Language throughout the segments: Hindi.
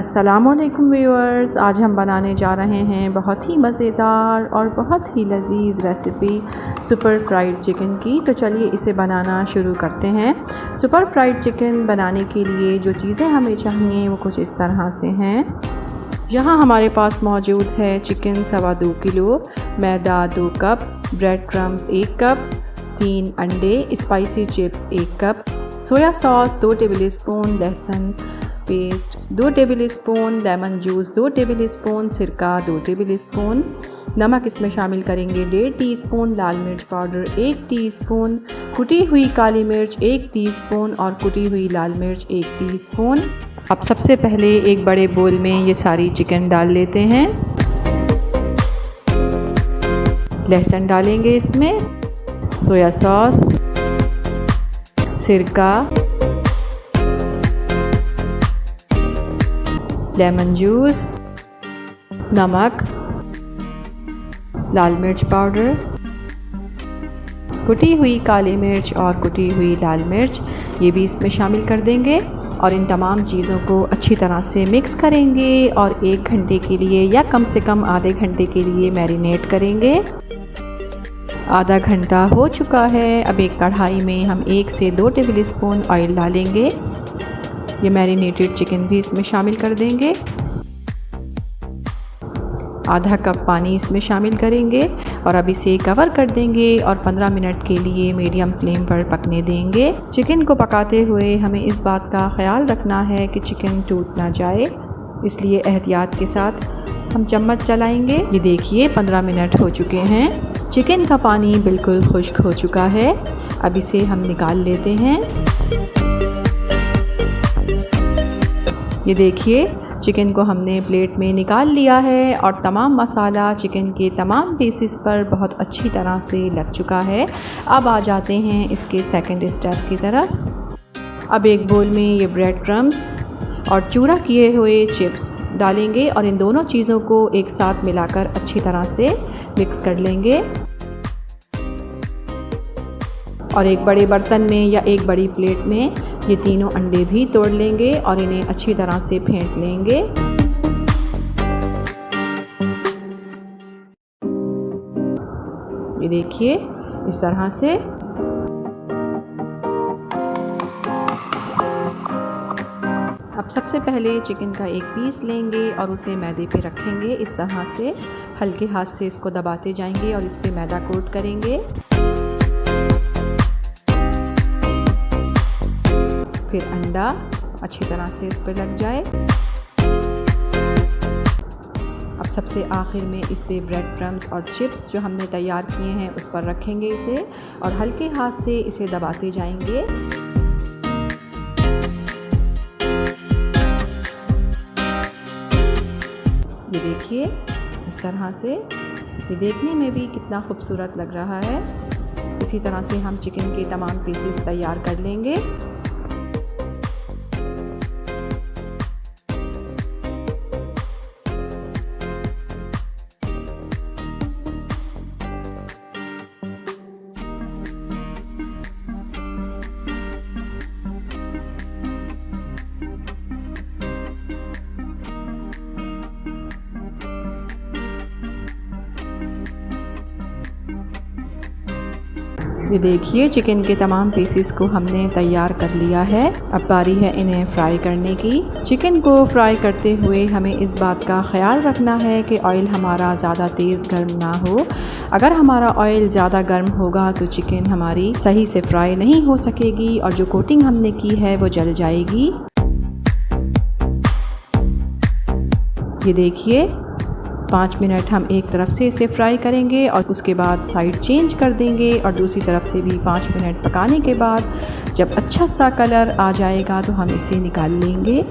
अस्सलामुअलैकुम व्यूअर्स, आज हम बनाने जा रहे हैं बहुत ही मज़ेदार और बहुत ही लजीज़ रेसिपी सुपर फ्राइड चिकन की। तो चलिए इसे बनाना शुरू करते हैं। सुपर फ्राइड चिकन बनाने के लिए जो चीज़ें हमें चाहिए वो कुछ इस तरह से हैं। यहाँ हमारे पास मौजूद है चिकन 2.25 किलो, मैदा 2 कप, ब्रेड क्रम्स 1 कप, 3 अंडे, spicy chips 1 cup, soya sauce 2 tablespoon, लहसुन paste 2 tablespoon, lemon juice 2 tablespoon, सिरका 2 टेबल स्पून, नमक इसमें शामिल करेंगे 1.5 टीस्पून, लाल मिर्च पाउडर 1 टीस्पून, कुटी हुई काली मिर्च 1 टीस्पून और कुटी हुई लाल मिर्च 1 टीस्पून। अब सबसे पहले एक बड़े बोल में ये सारी चिकन डाल लेते हैं। लहसुन डालेंगे इसमें, सोया सॉस, सिरका, लेमन जूस, नमक, लाल मिर्च पाउडर, कुटी हुई काली मिर्च और कुटी हुई लाल मिर्च ये भी इसमें शामिल कर देंगे और इन तमाम चीज़ों को अच्छी तरह से मिक्स करेंगे और 1 घंटे के लिए या कम से कम आधे घंटे के लिए मैरिनेट करेंगे। आधा घंटा हो चुका है। अब एक कढ़ाई में हम 1 से 2 टेबल स्पून ऑयल डालेंगे। ये मैरिनेटेड चिकन भी इसमें शामिल कर देंगे। आधा कप पानी इसमें शामिल करेंगे और अब इसे कवर कर देंगे और 15 मिनट के लिए मीडियम फ्लेम पर पकने देंगे। चिकन को पकाते हुए हमें इस बात का ख्याल रखना है कि चिकन टूट ना जाए, इसलिए एहतियात के साथ हम चम्मच चलाएंगे। ये देखिए 15 मिनट हो चुके हैं। चिकन का पानी बिल्कुल खुश्क हो चुका है। अब इसे हम निकाल लेते हैं। ये देखिए चिकन को हमने प्लेट में निकाल लिया है और तमाम मसाला चिकन के तमाम पीसेस पर बहुत अच्छी तरह से लग चुका है। अब आ जाते हैं इसके सेकंड स्टेप की तरफ। अब एक बोल में ये ब्रेड क्रम्स और चूरा किए हुए चिप्स डालेंगे और इन दोनों चीज़ों को एक साथ मिलाकर अच्छी तरह से मिक्स कर लेंगे और एक बड़े बर्तन में या एक बड़ी प्लेट में ये तीनों अंडे भी तोड़ लेंगे और इन्हें अच्छी तरह से फेंट लेंगे। ये देखिए इस तरह से। अब सबसे पहले चिकन का एक पीस लेंगे और उसे मैदे पे रखेंगे। इस तरह से हल्के हाथ से इसको दबाते जाएंगे और इस पे मैदा कोट करेंगे। फिर अंडा अच्छी तरह से इस पर लग जाए। अब सबसे आखिर में इससे ब्रेड क्रम्स और चिप्स जो हमने तैयार किए हैं उस पर रखेंगे इसे और हल्के हाथ से इसे दबाते जाएंगे। ये देखिए इस तरह से। ये देखने में भी कितना खूबसूरत लग रहा है। इसी तरह से हम चिकन के तमाम पीसेस तैयार कर लेंगे। ये देखिए चिकन के तमाम पीसेस को हमने तैयार कर लिया है। अब बारी है इन्हें फ्राई करने की। चिकन को फ्राई करते हुए हमें इस बात का ख्याल रखना है कि ऑयल हमारा ज़्यादा तेज़ गर्म ना हो। अगर हमारा ऑयल ज़्यादा गर्म होगा तो चिकन हमारी सही से फ्राई नहीं हो सकेगी और जो कोटिंग हमने की है वो जल जाएगी। ये देखिए 5 मिनट हम एक तरफ से इसे फ्राई करेंगे और उसके बाद साइड चेंज कर देंगे और दूसरी तरफ से भी 5 मिनट पकाने के बाद जब अच्छा सा कलर आ जाएगा तो हम इसे निकाल लेंगे।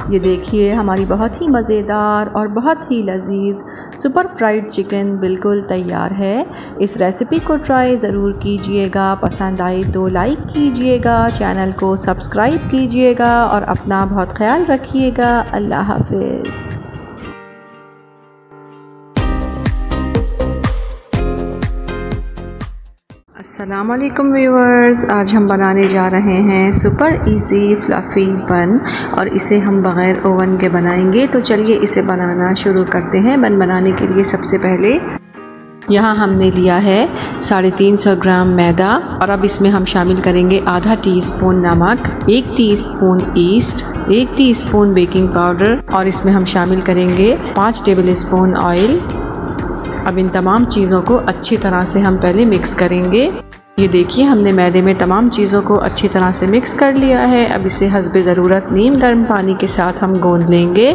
ये देखिए हमारी बहुत ही मज़ेदार और बहुत ही लजीज़ सुपर फ्राइड चिकन बिल्कुल तैयार है। इस रेसिपी को ट्राई ज़रूर कीजिएगा। पसंद आई तो लाइक कीजिएगा, चैनल को सब्सक्राइब कीजिएगा और अपना बहुत ख्याल रखिएगा। अल्लाह हाफ़िज़। अस्सलाम वालेकुम व्यूअर्स, आज हम बनाने जा रहे हैं सुपर इजी फ्लफ़ी बन और इसे हम बग़ैर ओवन के बनाएंगे। तो चलिए इसे बनाना शुरू करते हैं। बन बनाने के लिए सबसे पहले यहाँ हमने लिया है 350 ग्राम मैदा और अब इसमें हम शामिल करेंगे आधा टीस्पून नमक, 1 teaspoon east, 1 teaspoon baking powder और इसमें हम शामिल करेंगे 5 टेबल स्पून ऑयल। अब इन तमाम चीज़ों को अच्छी तरह से हम पहले मिक्स करेंगे। ये देखिए हमने मैदे में तमाम चीज़ों को अच्छी तरह से मिक्स कर लिया है। अब इसे हस्बे ज़रूरत नीम गर्म पानी के साथ हम गूंद लेंगे।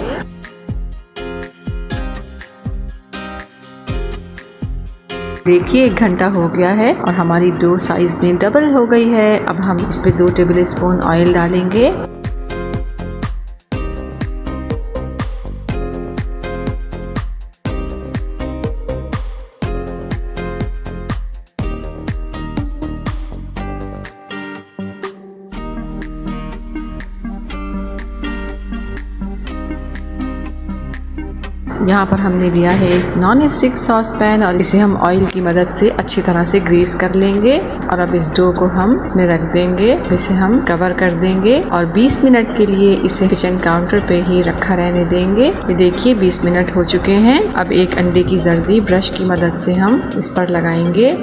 देखिए 1 घंटा हो गया है और हमारी डो साइज़ में डबल हो गई है। अब हम इस पे 2 टेबल स्पून ऑयल डालेंगे। यहाँ पर हमने लिया है एक नॉन स्टिक सॉस पैन और इसे हम ऑयल की मदद से अच्छी तरह से ग्रीस कर लेंगे और अब इस डो को हम में रख देंगे। इसे हम कवर कर देंगे और 20 मिनट के लिए इसे किचन काउंटर पे ही रखा रहने देंगे। ये देखिए 20 मिनट हो चुके हैं। अब एक अंडे की जर्दी ब्रश की मदद से हम इस पर लगाएंगे।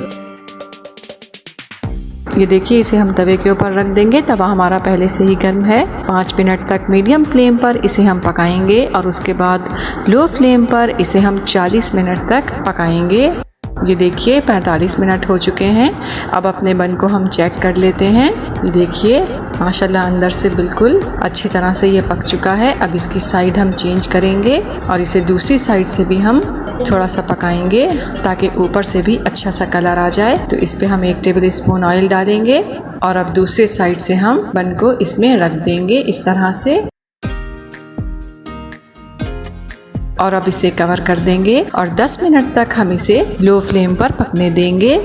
ये देखिए इसे हम तवे के ऊपर रख देंगे। तवा हमारा पहले से ही गर्म है। 5 मिनट तक मीडियम फ्लेम पर इसे हम पकाएंगे और उसके बाद लो फ्लेम पर इसे हम 40 मिनट तक पकाएंगे। ये देखिए 45 मिनट हो चुके हैं। अब अपने बन को हम चेक कर लेते हैं। ये देखिए माशाल्लाह अंदर से बिल्कुल अच्छी तरह से ये पक चुका है। अब इसकी साइड हम चेंज करेंगे और इसे दूसरी साइड से भी हम थोड़ा सा पकाएंगे ताकि ऊपर से भी अच्छा सा कलर आ जाए। तो इस पे हम 1 टेबल स्पून ऑयल डालेंगे और अब दूसरे साइड से हम बन को इसमें रख देंगे इस तरह से और अब इसे कवर कर देंगे और 10 मिनट तक हम इसे लो फ्लेम पर पकने देंगे।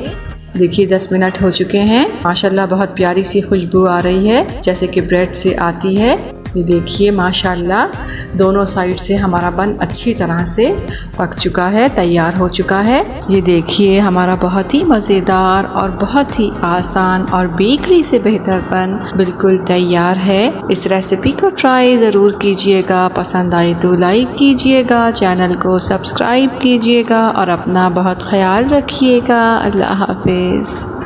देखिए 10 मिनट हो चुके हैं। माशाल्लाह बहुत प्यारी सी खुशबू आ रही है जैसे कि ब्रेड से आती है। ये देखिए माशाल्लाह दोनों साइड से हमारा बन अच्छी तरह से पक चुका है, तैयार हो चुका है। ये देखिए हमारा बहुत ही मज़ेदार और बहुत ही आसान और बेकरी से बेहतर बन बिल्कुल तैयार है। इस रेसिपी को ट्राई ज़रूर कीजिएगा। पसंद आए तो लाइक कीजिएगा, चैनल को सब्सक्राइब कीजिएगा और अपना बहुत ख्याल रखिएगा। अल्लाह हाफिज़।